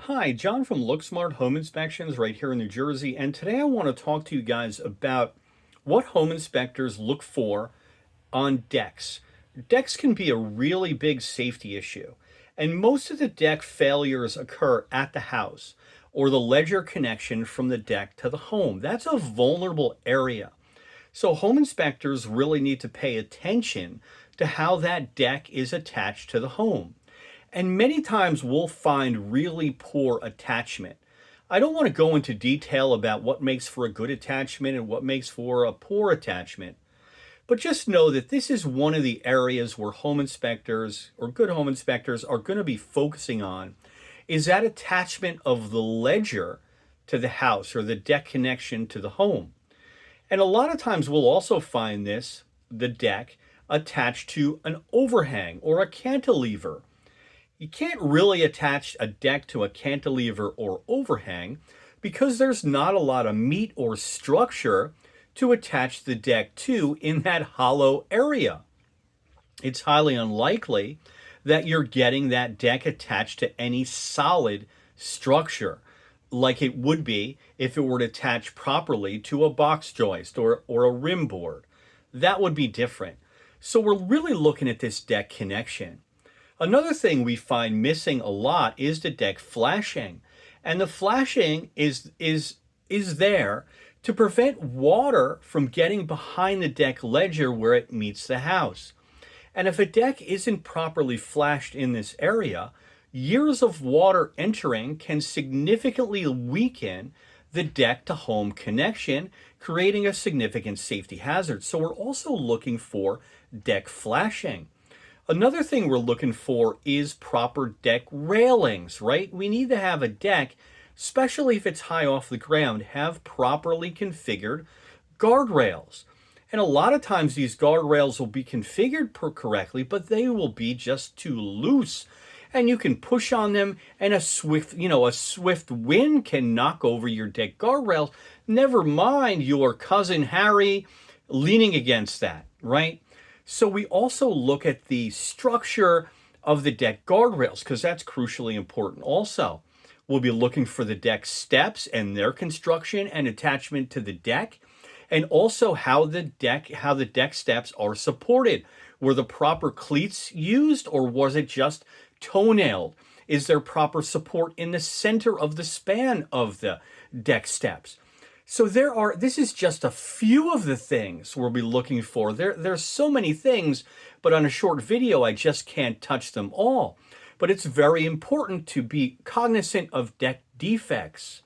Hi, John from LookSmart Home Inspections right here in New Jersey. And today I want to talk to you guys about what home inspectors look for on decks. Decks can be a really big safety issue, and most of the deck failures occur at the house or the ledger connection from the deck to the home. That's a vulnerable area. So home inspectors really need to pay attention to how that deck is attached to the home. And many times we'll find really poor attachment. I don't want to go into detail about what makes for a good attachment and what makes for a poor attachment, but just know that this is one of the areas where home inspectors or good home inspectors are going to be focusing on is that attachment of the ledger to the house or the deck connection to the home. And a lot of times we'll also find the deck, attached to an overhang or a cantilever. You can't really attach a deck to a cantilever or overhang because there's not a lot of meat or structure to attach the deck to in that hollow area. It's highly unlikely that you're getting that deck attached to any solid structure like it would be if it were to attach properly to a box joist or a rim board. That would be different. So we're really looking at this deck connection. Another thing we find missing a lot is the deck flashing. And the flashing is there to prevent water from getting behind the deck ledger where it meets the house. And if a deck isn't properly flashed in this area, years of water entering can significantly weaken the deck to home connection, creating a significant safety hazard. So we're also looking for deck flashing. Another thing we're looking for is proper deck railings, right? We need to have a deck, especially if it's high off the ground, have properly configured guardrails. And a lot of times these guardrails will be configured correctly, but they will be just too loose. And you can push on them and a swift wind can knock over your deck guardrails. Never mind your cousin Harry leaning against that, right? So we also look at the structure of the deck guardrails because that's crucially important also. We'll be looking for the deck steps and their construction and attachment to the deck, and also how the deck steps are supported. Were the proper cleats used or was it just toe-nailed? Is there proper support in the center of the span of the deck steps? So this is just a few of the things we'll be looking for. There's so many things, but on a short video, I just can't touch them all. But it's very important to be cognizant of deck defects.